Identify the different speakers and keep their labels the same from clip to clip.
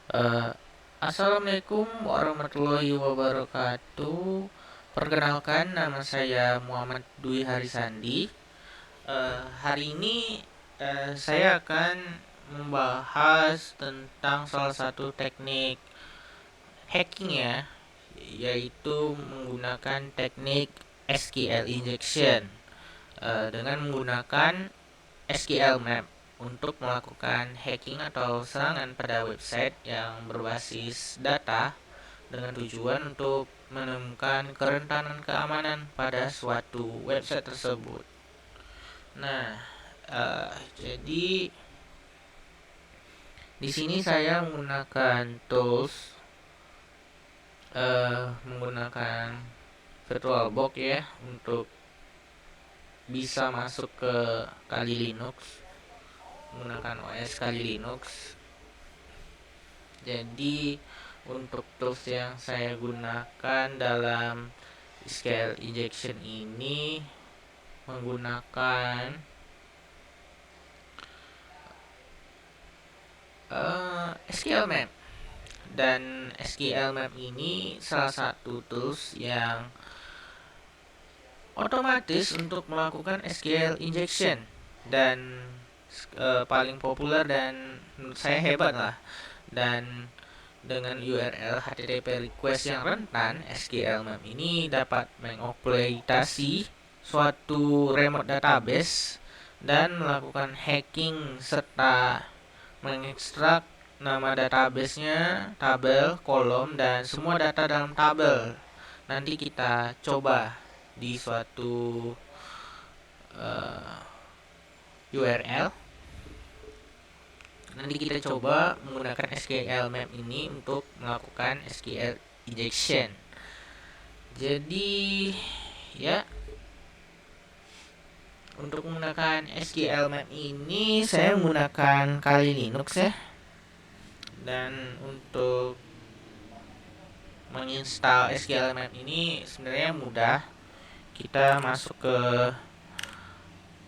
Speaker 1: Eh, Assalamualaikum warahmatullahi wabarakatuh. Perkenalkan, nama saya Muhammad Dwi Harisandi. Hari ini saya akan membahas tentang salah satu teknik hacking ya, yaitu menggunakan teknik SQL injection dengan menggunakan SQL Map untuk melakukan hacking atau serangan pada website yang berbasis data dengan tujuan untuk menemukan kerentanan keamanan pada suatu website tersebut. Nah, jadi di sini saya menggunakan tools, menggunakan VirtualBox ya untuk bisa masuk ke Kali Linux, menggunakan OS Kali Linux. Jadi untuk tools yang saya gunakan dalam SQL injection ini menggunakan SQL Map. Dan SQL Map ini salah satu tools yang otomatis untuk melakukan SQL injection dan paling populer dan menurut saya hebat lah. Dan dengan URL HTTP request yang rentan, SQL Map ini dapat mengeksploitasi suatu remote database dan melakukan hacking serta mengekstrak nama databasenya, tabel, kolom, dan semua data dalam tabel. Nanti kita coba di suatu URL. Nanti kita coba menggunakan SQL Map ini untuk melakukan SQL injection. Jadi ya, untuk menggunakan SQL Map ini saya menggunakan Kali Linux ya. Dan untuk menginstal SQL Map ini sebenarnya mudah. Kita masuk ke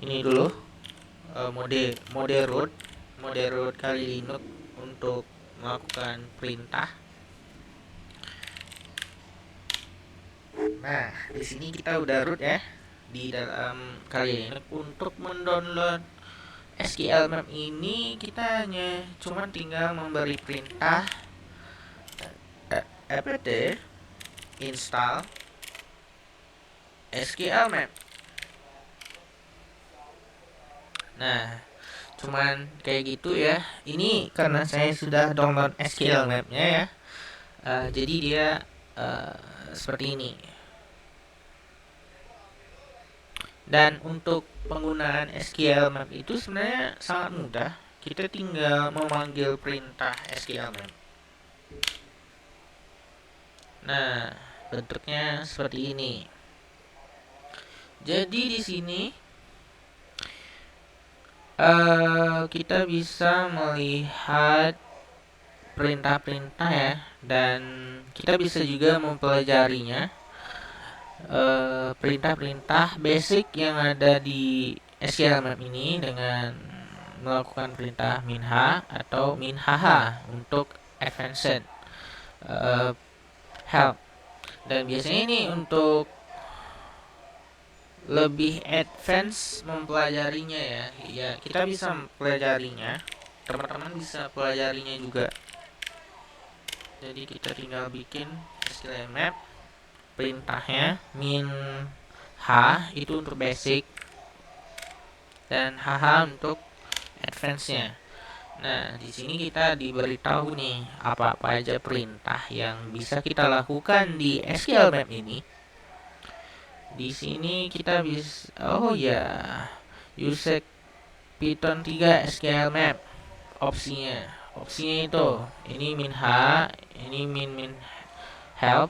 Speaker 1: ini dulu, mode root Kali Linux untuk melakukan perintah. Nah, di sini kita udah root ya di dalam Kali Linux. Untuk mendownload SQL Map ini kita hanya cuma tinggal memberi perintah apt install SQL Map. Nah, cuman kayak gitu ya. Ini karena saya sudah download SQL Map-nya ya. Jadi dia seperti ini. Dan untuk penggunaan SQL Map itu sebenarnya sangat mudah. Kita tinggal memanggil perintah SQL Map. Nah, bentuknya seperti ini. Jadi di sini kita bisa melihat perintah-perintah ya, dan kita bisa juga mempelajarinya, perintah-perintah basic yang ada di SQL Map ini dengan melakukan perintah minha atau minhaha untuk advanced help. Dan biasanya ini untuk lebih advance mempelajarinya ya. Ya, kita bisa mempelajarinya. Teman-teman bisa pelajarinya juga. Jadi kita tinggal bikin SQL Map, perintahnya min h itu untuk basic dan hh untuk advance-nya. Nah, di sini kita diberitahu nih apa-apa aja perintah yang bisa kita lakukan di SQL Map ini. Di sini kita bisa, oh ya, use Python 3 SQL Map opsinya. Opsinya itu ini min h, ini min help,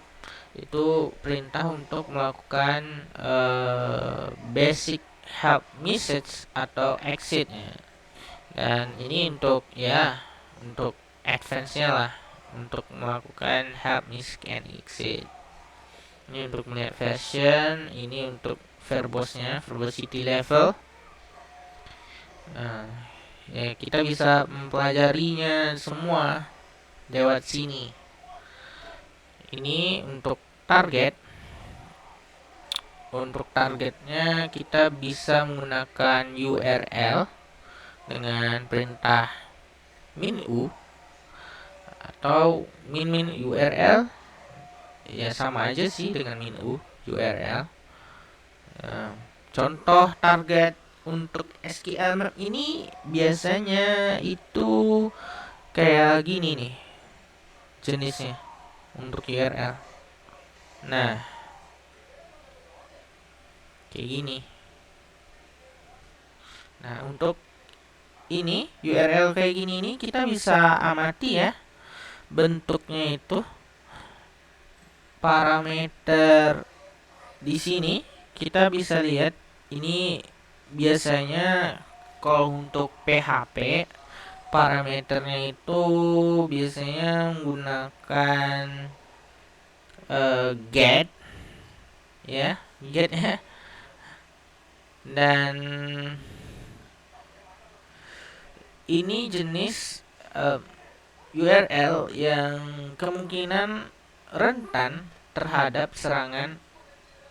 Speaker 1: itu perintah untuk melakukan basic help message atau exit ya. Dan ini untuk ya, untuk advance-nya lah, untuk melakukan help message and exit. Ini untuk melihat version, ini untuk verbosnya, verbosity level. Nah, ya kita bisa mempelajarinya semua lewat sini. Ini untuk target. Untuk targetnya kita bisa menggunakan URL dengan perintah min-u atau min URL, ya sama aja sih dengan min-u URL. Contoh target untuk SQL Map ini biasanya itu kayak gini nih jenisnya untuk URL. Nah, kayak gini. Nah, untuk ini URL kayak gini ini kita bisa amati ya. Bentuknya itu parameter di sini kita bisa lihat ini biasanya kalau untuk PHP parameternya itu biasanya menggunakan get ya, get ya. Dan ini jenis URL yang kemungkinan rentan terhadap serangan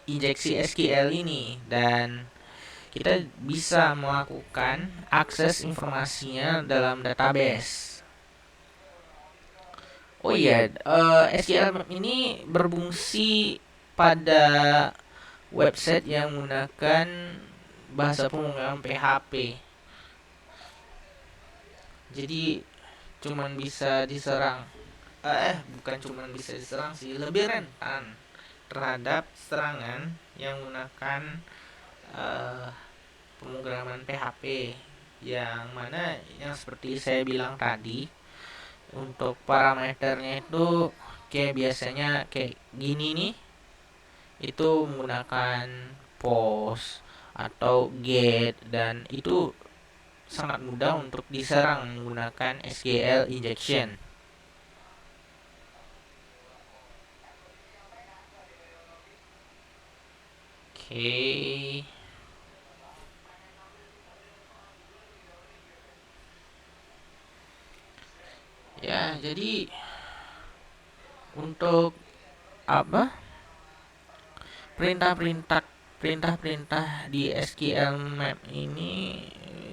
Speaker 1: injeksi SQL ini, dan kita bisa melakukan akses informasinya dalam database. Oh iya, SQL Map ini berfungsi pada website yang menggunakan bahasa pemrograman PHP. Jadi cuman bisa diserang, bukan cuman bisa diserang sih, lebih rentan terhadap serangan yang menggunakan pemrograman PHP, yang mana yang seperti saya bilang tadi, untuk parameternya itu kayak biasanya kayak gini nih, itu menggunakan post atau get, dan itu sangat mudah untuk diserang menggunakan SQL injection. Oke. Ya, jadi untuk apa? Perintah-perintah di SQL Map ini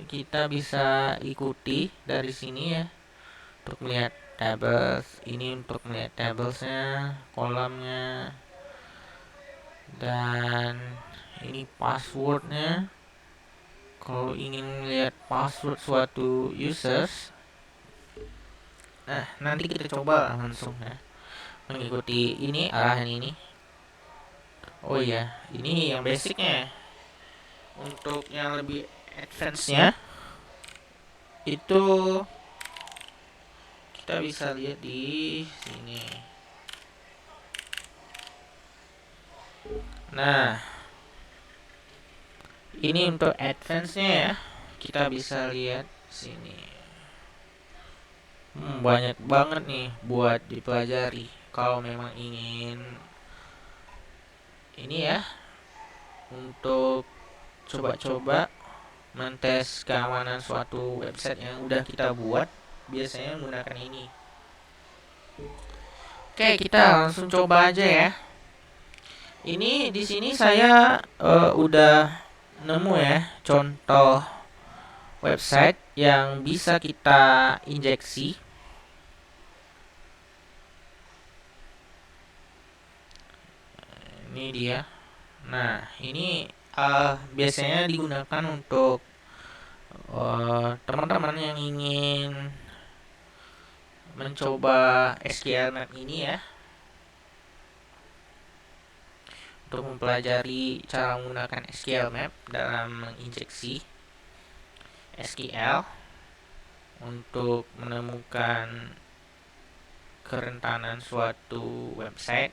Speaker 1: kita bisa ikuti dari sini ya. Untuk melihat tables, ini untuk melihat tablesnya, kolomnya, dan ini passwordnya. Kalau ingin melihat password suatu users, nah nanti kita coba langsung ya mengikuti ini arahan ini. Oh iya, ini yang basicnya. Untuk yang lebih advance-nya itu kita bisa lihat di sini. Nah, ini untuk advance-nya ya. Kita bisa lihat sini. Banyak banget nih buat dipelajari kalau memang ingin ini ya, untuk coba-coba mentes keamanan suatu website yang udah kita buat, biasanya menggunakan ini. Oke, kita langsung coba aja ya. Ini di sini saya udah nemu ya contoh website yang bisa kita injeksi. Ini dia. Nah, ini biasanya digunakan untuk teman-teman yang ingin mencoba SQL Map ini ya, untuk mempelajari cara menggunakan SQL Map dalam menginjeksi SQL untuk menemukan kerentanan suatu website.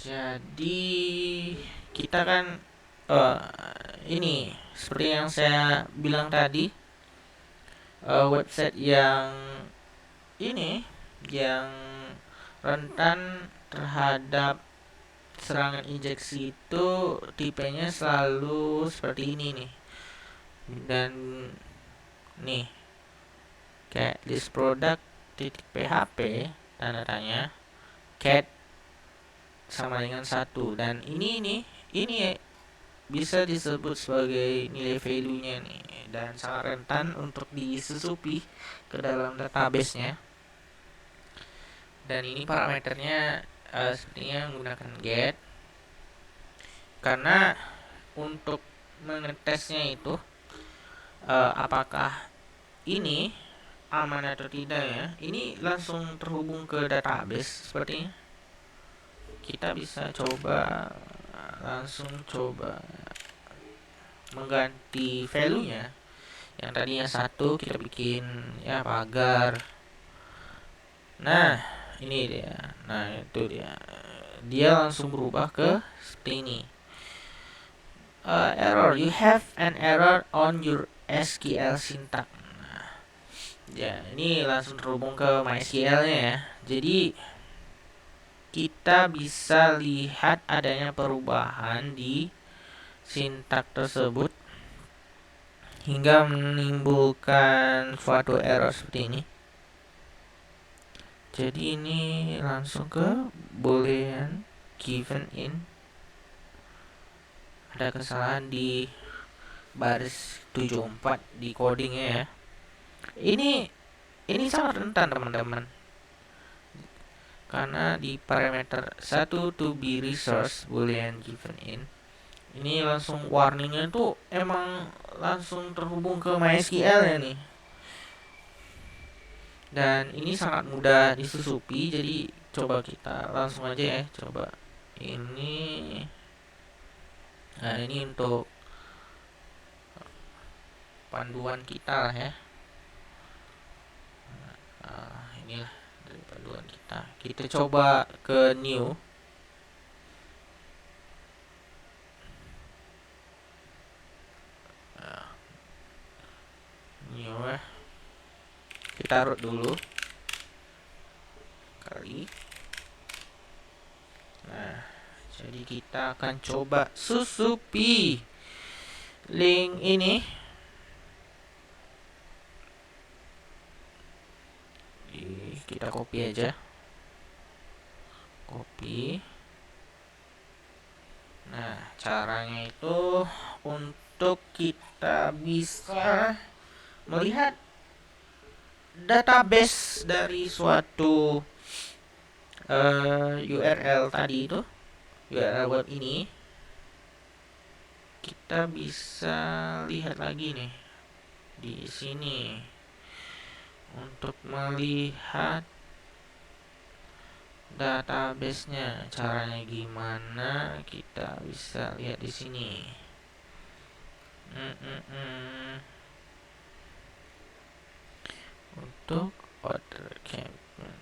Speaker 1: Jadi kita kan ini seperti yang saya bilang tadi, website yang ini yang rentan terhadap serangan injeksi itu tipenya selalu seperti ini nih. Dan nih kayak list product titik php tanda tanya cat sama dengan 1, dan ini bisa disebut sebagai nilai value-nya nih, dan sangat rentan untuk disusupi ke dalam database-nya. Dan ini parameternya sepertinya menggunakan get, karena untuk mengetesnya itu apakah ini aman atau tidak ya, ini langsung terhubung ke database. Sepertinya kita bisa langsung coba mengganti value-nya. Yang tadinya 1 kita bikin ya pagar. Nah, ini dia. Nah, itu dia. Dia langsung berubah ke seperti ini. Error, you have an error on your SQL syntax. Nah, ya, ini langsung terhubung ke MySQL-nya ya. Jadi kita bisa lihat adanya perubahan di sintak tersebut hingga menimbulkan suatu error seperti ini. Jadi ini langsung ke boolean given in. Ada kesalahan di baris 74 di codingnya ya. Ini sangat rentan teman-teman, karena di parameter 1 to be resource boolean given in, ini langsung warningnya tuh emang langsung terhubung ke MySQL ya nih. Dan ini sangat mudah disusupi, jadi coba kita langsung aja ya, coba ini. Nah, ini untuk panduan kita lah ya. Inilah dari panduan kita. Kita coba ke new. New ya. Kita taruh dulu kali. Nah, jadi kita akan coba susupi link ini. Kita copy aja. Copy. Nah, caranya itu untuk kita bisa melihat database dari suatu URL tadi itu, URL web ini. Kita bisa lihat lagi nih di sini untuk melihat database-nya. Caranya gimana? Kita bisa lihat di sini. Untuk order campaign,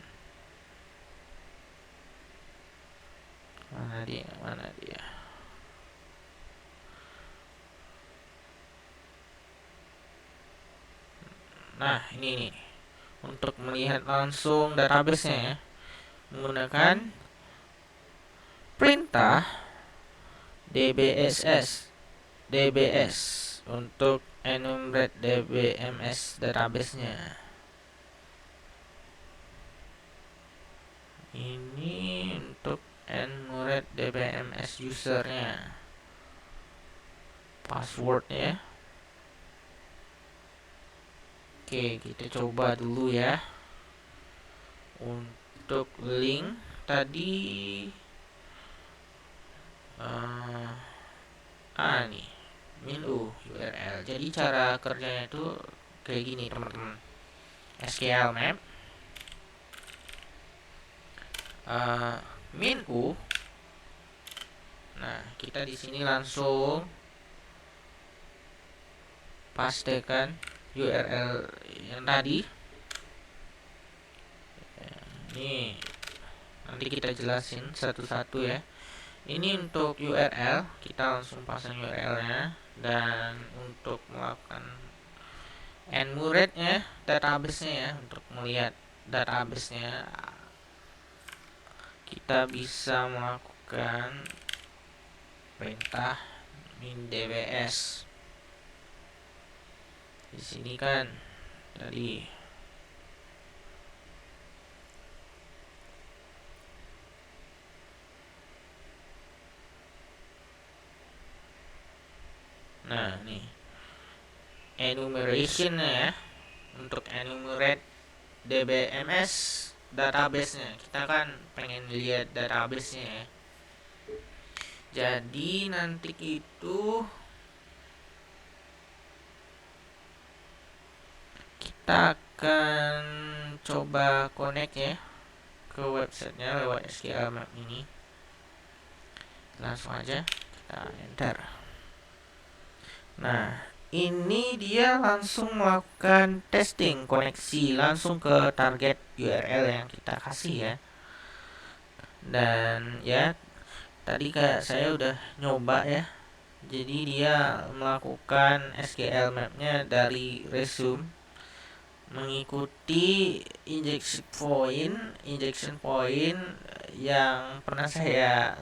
Speaker 1: mana dia? Nah, ini nih. Untuk melihat langsung database-nya ya, menggunakan perintah dbss untuk enumerate dbms database-nya. Ini untuk enumerate dbms usernya, passwordnya. Oke, kita coba dulu ya. Untuk link tadi nih menu URL. Jadi cara kerjanya itu kayak gini teman-teman. SQL map menu. Nah, kita di sini langsung pastekan URL yang tadi. Ini nanti kita jelasin satu-satu ya. Ini untuk URL, kita langsung pasang URL-nya. Dan untuk melakukan enumerate-nya, database-nya ya, untuk melihat database-nya, kita bisa melakukan melakukan perintah min dbs. Di sini kan tadi nah nih enumeration ya, untuk enumerate DBMS database-nya. Kita kan pengen lihat database-nya ya. Jadi nanti itu kita akan coba connect ya ke websitenya lewat SQL Map ini. Langsung aja kita enter. Nah, ini dia langsung melakukan testing koneksi langsung ke target URL yang kita kasih ya. Dan ya tadi kayak saya udah nyoba ya. Jadi dia melakukan SQL mapnya dari resume, mengikuti injection point yang pernah saya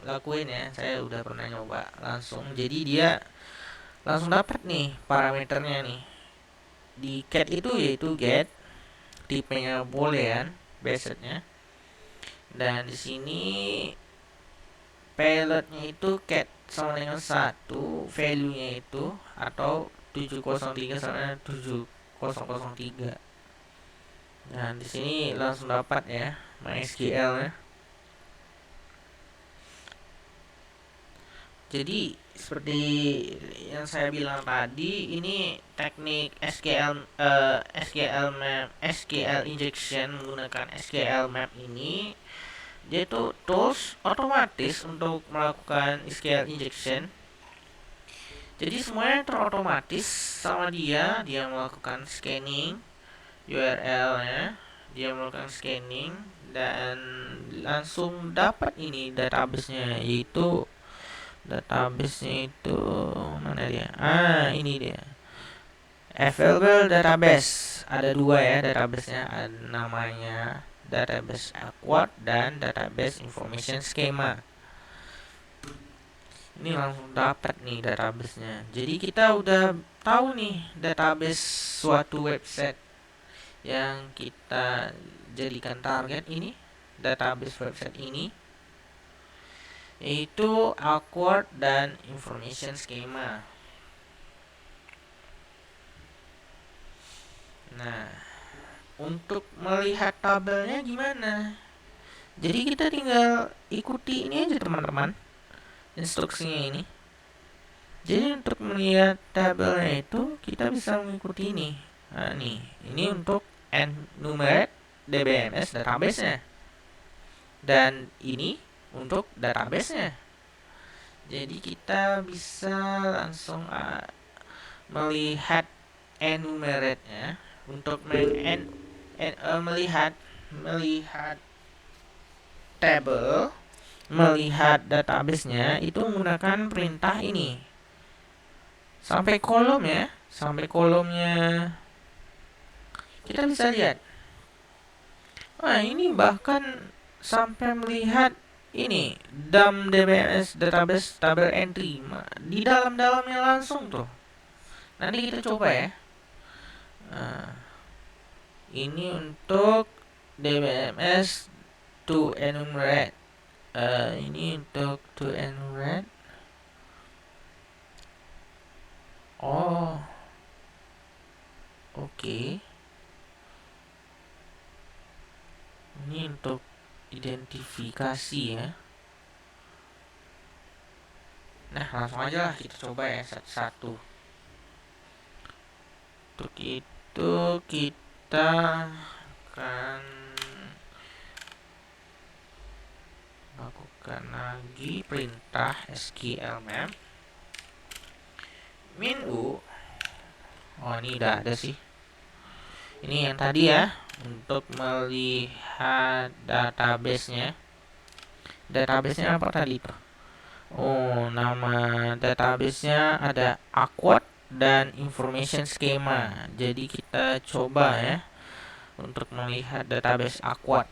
Speaker 1: lakuin ya. Saya udah pernah nyoba langsung. Jadi dia langsung dapat nih parameternya nih. Di get itu yaitu get, tipenya boolean, basednya. Dan di sini payloadnya itu get sama dengan 1, value-nya itu atau 703 sama 7003. Nah, di sini langsung dapat ya MySQL ya. Jadi seperti yang saya bilang tadi, ini teknik SQL injection menggunakan SQL map ini, dia itu tools otomatis untuk melakukan SQL injection. Jadi semuanya terotomatis sama dia melakukan scanning URL-nya, dia melakukan scanning dan langsung dapat ini database-nya, yaitu database-nya itu mana dia? Ini dia. Available database. Ada 2 ya database-nya, ada namanya database Aquad dan database information schema. Ini langsung dapat nih database-nya. Jadi kita udah tahu nih database suatu website yang kita jadikan target ini, database website ini, yaitu Aquad dan information schema. Nah, untuk melihat tabelnya gimana? Jadi kita tinggal ikuti ini aja teman-teman, instruksinya ini. Jadi untuk melihat tabelnya itu kita bisa mengikuti ini. Nah nih, ini untuk enumerate DBMS database-nya. Dan ini untuk database-nya. Jadi kita bisa langsung melihat enumerate-nya untuk melihat table, melihat database-nya itu menggunakan perintah ini. Sampai kolom ya, sampai kolomnya kita bisa lihat. Ini bahkan sampai melihat ini dump DBMS database table entry di dalamnya langsung tuh. Nanti kita coba ya. Ini untuk DBMS to enumerate. Ini untuk to enumerate. Oke. Ini untuk identifikasi ya. Nah, langsung aja lah kita coba ya satu-satu. Untuk itu kita akan lakukan lagi perintah SQL map min-u. Ini udah ada sih. Ini yang tadi ya, untuk melihat database-nya. Database-nya apa tadi tuh? Nama database-nya ada Aquad dan information schema. Jadi kita coba ya untuk melihat database Aquad.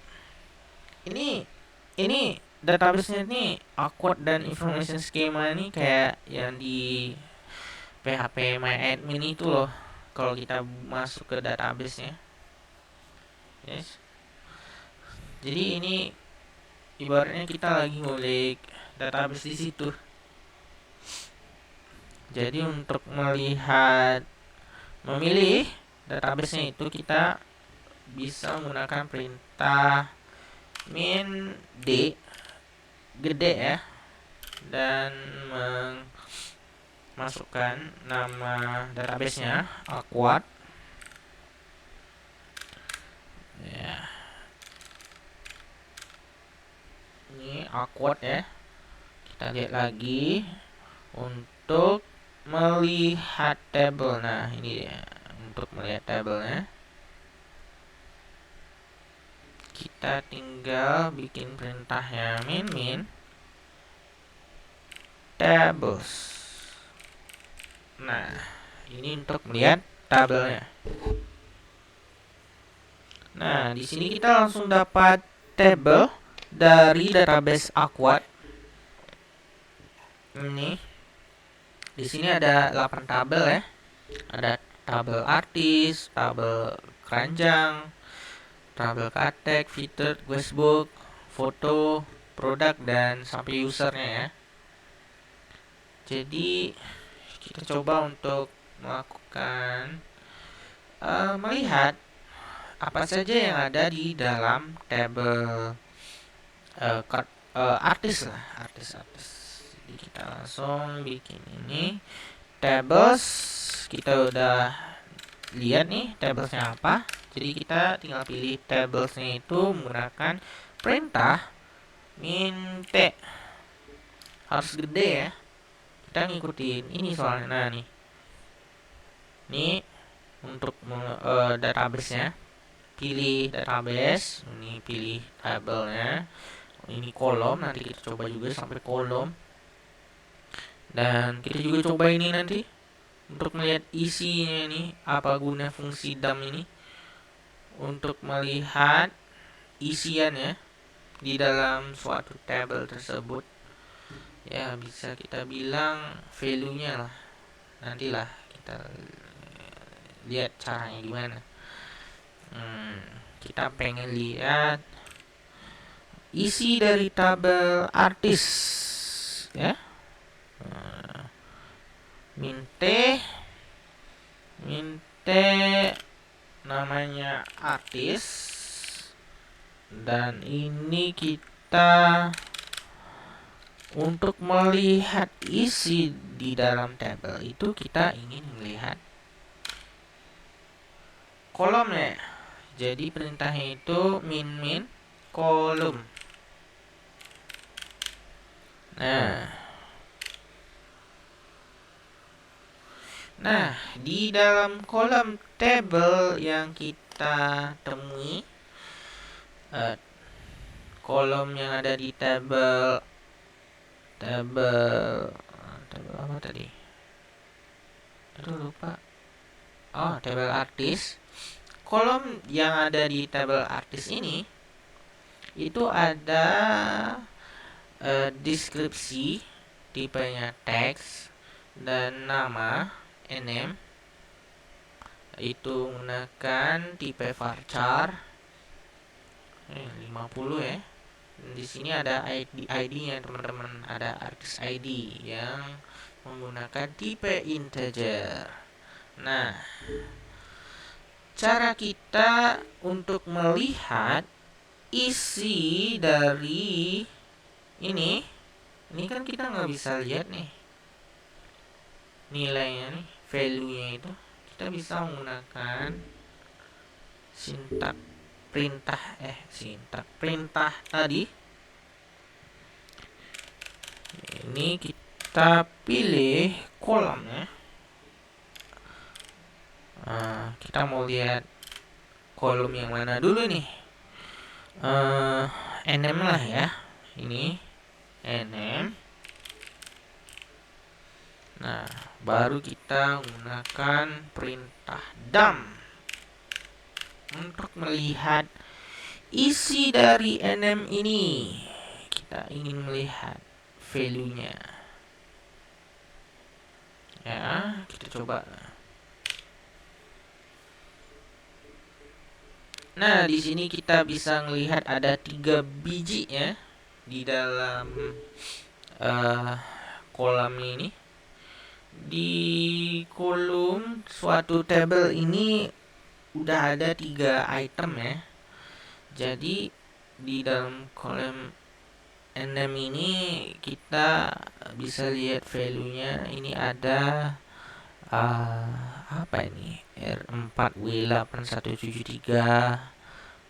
Speaker 1: Ini database-nya ini awkward dan information schema ini kayak yang di PHP MyAdmin itu loh. Kalau kita masuk ke database-nya, yes. Jadi ini ibaratnya kita lagi ngulik database di situ. Jadi untuk memilih database-nya itu kita bisa menggunakan perintah min d gede ya, dan masukkan nama database-nya awkward ya. Ini awkward ya. Kita lihat lagi untuk melihat tabel. Nah, ini dia. Untuk melihat tabelnya, kita tinggal bikin perintahnya min tables. Nah, ini untuk melihat tabelnya. Nah, di sini kita langsung dapat tabel dari database awkward. Ini di sini ada 8 tabel ya. Ada tabel artis, tabel keranjang, tabel katek, featured, guestbook, foto, produk, dan sampai usernya ya. Jadi kita coba untuk melakukan melihat apa saja yang ada di dalam tabel artis lah, artis. Jadi kita langsung bikin ini tables. Kita udah lihat nih tablesnya apa. Jadi kita tinggal pilih tablesnya itu menggunakan perintah min t. Harus gede ya. Kita ngikutin ini soalnya. Nah nih, ini untuk database-nya, pilih database, ini pilih tabelnya, ini kolom, nanti kita coba juga sampai kolom. Dan kita juga coba ini nanti untuk melihat isinya ini, apa guna fungsi dump ini, untuk melihat isiannya di dalam suatu tabel tersebut. Ya, bisa kita bilang value-nya lah. Nantilah kita lihat caranya gimana. Kita pengen lihat isi dari tabel artis ya. Min T namanya artis, dan ini kita untuk melihat isi di dalam tabel itu kita ingin melihat kolomnya. Jadi perintahnya itu min kolom. Nah, di dalam kolom tabel yang kita temui, kolom yang ada di tabel apa tadi? Aduh, lupa. Oh, tabel artis. Kolom yang ada di tabel artis ini itu ada deskripsi, tipenya teks, dan nama name itu menggunakan tipe varchar 50 ya. Dan di sini ada ID-nya teman-teman, ada artis ID yang menggunakan tipe integer. Nah, cara kita untuk melihat isi dari ini kan kita nggak bisa lihat nih nilainya nih, value-nya itu. Kita bisa menggunakan perintah tadi. Ini kita pilih kolomnya. Kita mau lihat kolom yang mana dulu nih? NM lah ya. Ini NM. Nah, baru kita menggunakan perintah dump untuk melihat isi dari NM ini. kita ingin melihat value-nya. Ya, kita coba. Nah, di sini kita bisa melihat ada 3 biji ya di dalam kolom ini. Di kolom suatu tabel ini udah ada 3 item ya. Jadi di dalam kolom NM ini kita bisa lihat value-nya. Ini ada apa ini? R4W8173.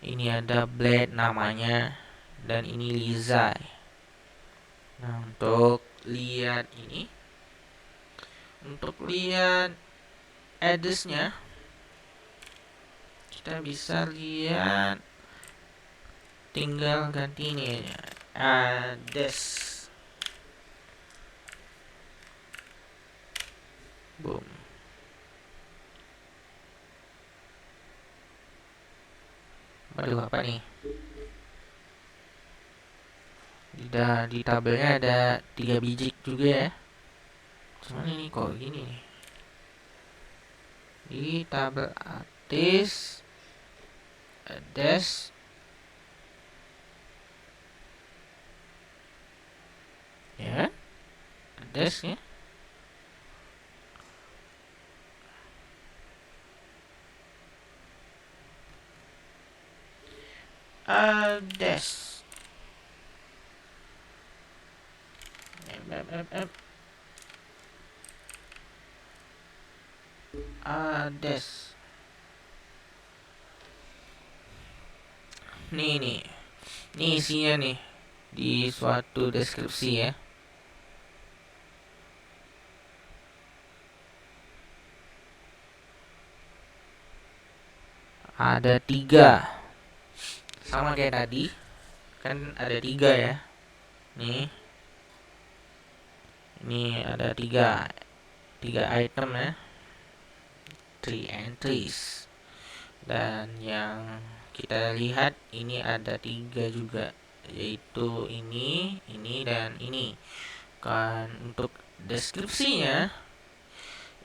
Speaker 1: Ini ada Blade namanya, dan ini Lizai. Nah, untuk lihat ini, untuk lihat address-nya, kita bisa lihat, tinggal ganti ini address. Boom. Waduh, apa nih? Di tabelnya ada 3 biji juga ya. Cuman ini kok gini nih. Di tabel artis address ya, addressnya address address. Nih isinya nih di suatu deskripsi ya. Ada 3, sama kayak tadi kan, ada 3 ya. Nih, ini ada 3 item ya, 3 entries. Dan yang kita lihat ini ada 3 juga, yaitu ini, dan ini kan. Untuk deskripsinya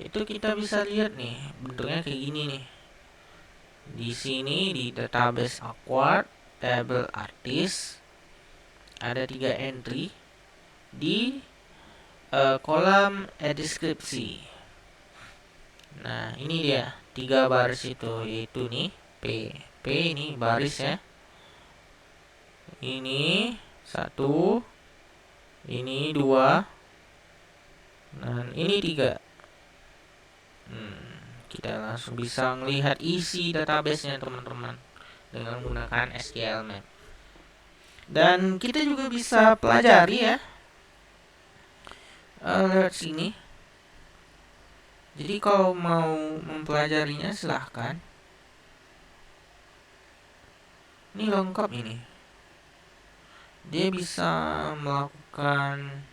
Speaker 1: itu kita bisa lihat nih, bentuknya kayak gini nih. Di sini di database acquired table artist ada 3 entry di kolom deskripsi. Nah, ini dia 3 baris itu, yaitu nih P ini baris ya. Ini 1, ini 2, dan ini 3. Kita langsung bisa melihat isi database-nya teman-teman dengan menggunakan SQL Map. Dan kita juga bisa pelajari ya lewat sini. Jadi kalau mau mempelajarinya silahkan. Ini lengkap ini. Dia bisa melakukan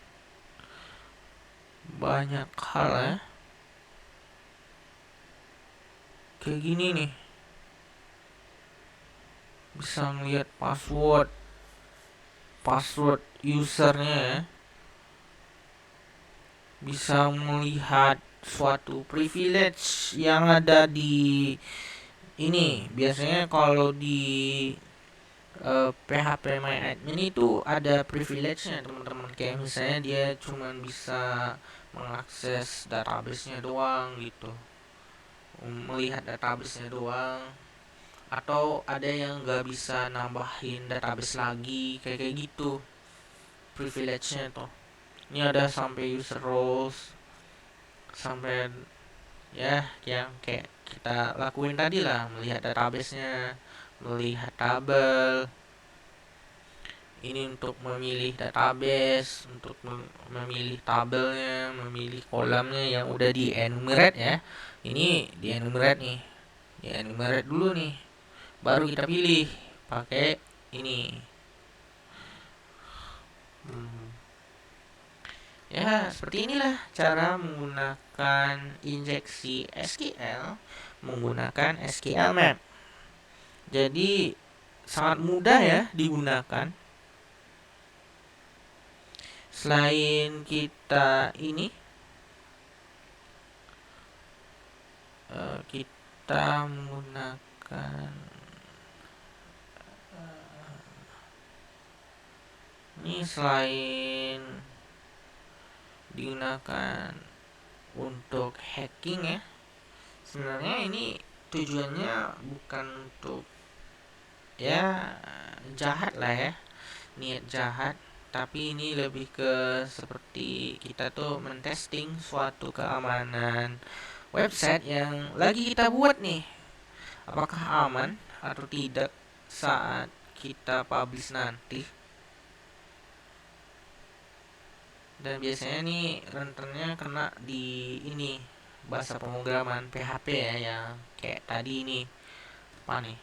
Speaker 1: banyak hal ya. Kayak gini nih. Bisa ngeliat password usernya ya. Bisa melihat suatu privilege yang ada di ini. Biasanya kalau di PHP MyAdmin itu ada privilege-nya teman-teman. Kayak misalnya dia cuma bisa mengakses database-nya doang gitu, melihat database-nya doang, atau ada yang nggak bisa nambahin database lagi, kayak gitu privilege-nya tuh. Ini ada sampai user roles, sampai ya yang kayak kita lakuin tadi lah, melihat database-nya, melihat tabel. Ini untuk memilih database, untuk memilih tabelnya, memilih kolomnya yang udah di enumerate ya. Ini di enumerate nih, di enumerate dulu nih, baru kita pilih pakai ini. Ya, seperti inilah cara menggunakan injeksi SQL menggunakan SQL Map. Jadi sangat mudah ya digunakan. Selain kita ini, kita menggunakan ini, selain digunakan untuk hacking ya, sebenarnya ini tujuannya bukan untuk ya jahat lah ya, niat jahat, tapi ini lebih ke seperti kita tuh mentesting suatu keamanan website yang lagi kita buat nih, apakah aman atau tidak saat kita publish nanti. Dan biasanya nih rentennya kena di ini bahasa pemrograman PHP ya, yang kayak tadi ini apa nih,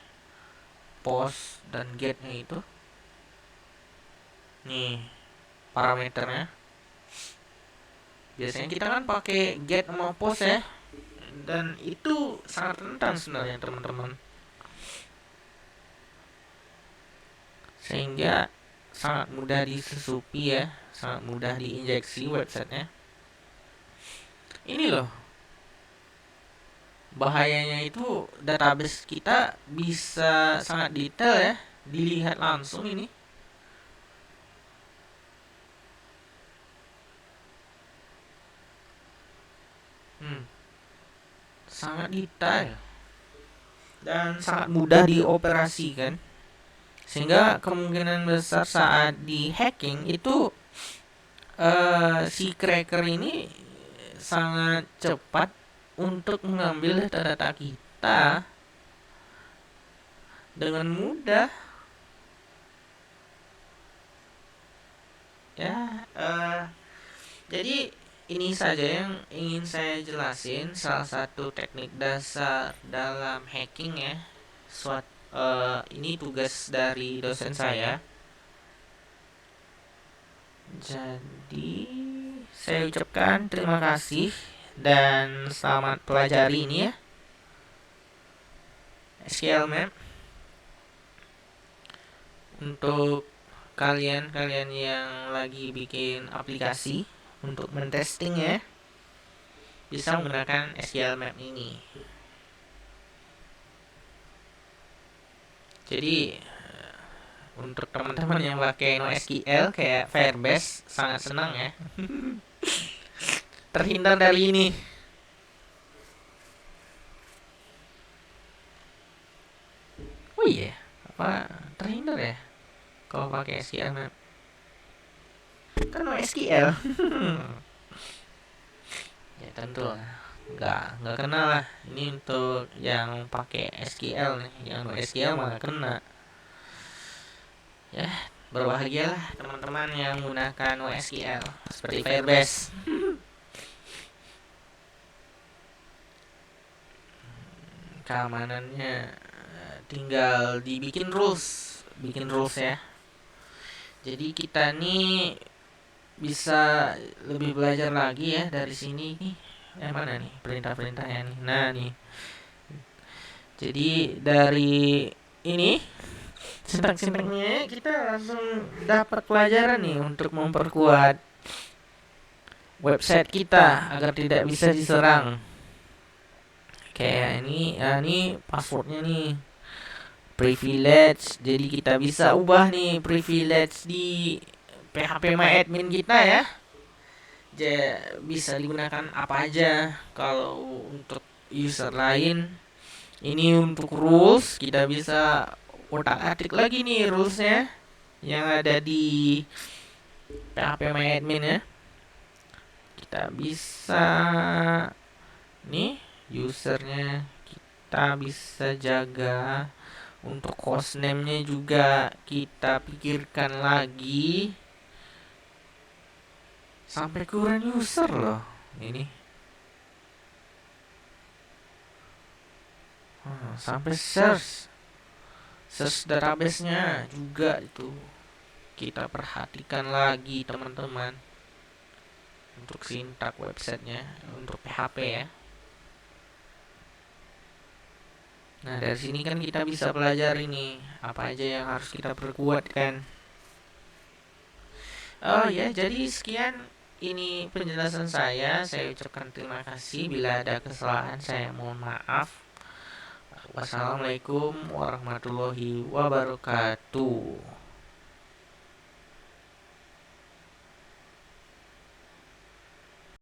Speaker 1: post dan getnya itu nih parameternya. Biasanya kita kan pakai get sama post ya, dan itu sangat rentan sebenarnya teman-teman, sehingga sangat mudah disusupi ya, sangat mudah diinjeksi websitenya. Ini loh bahayanya, itu database kita bisa sangat detail ya, dilihat langsung ini. Sangat detail dan sangat mudah dioperasikan, sehingga kemungkinan besar saat di hacking itu si cracker ini sangat cepat untuk mengambil data-data kita dengan mudah ya. Jadi ini saja yang ingin saya jelasin, salah satu teknik dasar dalam hacking ya. Ini tugas dari dosen saya. Jadi saya ucapkan terima kasih dan selamat pelajari ini ya, SQL Map. Untuk kalian yang lagi bikin aplikasi untuk mentesting ya, bisa menggunakan SQL Map ini. Jadi untuk teman-teman yang pakai NoSQL kayak Firebase sangat senang ya. Terhindar dari ini. Oh iya, apa terhindar ya kalau pakai SQL Map? Kan NoSQL. Ya tentu lah, nggak kena lah. Ini untuk yang pakai SQL nih, yang NoSQL malah kena. Ya, berbahagialah teman-teman yang menggunakan NoSQL seperti Firebase. Keamanannya tinggal dibikin rules, bikin rules ya. Jadi kita nih bisa lebih belajar lagi ya dari sini nih. Mana nih perintah-perintahnya nih? Nah nih. Jadi dari ini sintak-sintaknya kita langsung dapat pelajaran nih untuk memperkuat website kita agar tidak bisa diserang. Kayak ini, ya ini passwordnya nih privilege. Jadi kita bisa ubah nih privilege di PHPMyAdmin kita ya. Bisa digunakan apa aja. Kalau untuk user lain, ini untuk rules kita bisa otak-atik lagi nih rulesnya yang ada di PHPMyAdmin ya. Kita bisa nih usernya kita bisa jaga. Untuk hostname-nya juga kita pikirkan lagi sampai kurang user loh ini. Sampai search database-nya juga itu kita perhatikan lagi teman-teman, untuk sintak websitenya untuk PHP ya. Nah dari sini kan kita bisa pelajari nih apa aja yang harus kita perkuat kan. Oh ya, jadi sekian ini penjelasan saya. Saya ucapkan terima kasih. Bila ada kesalahan, saya mohon maaf. Wassalamualaikum warahmatullahi wabarakatuh.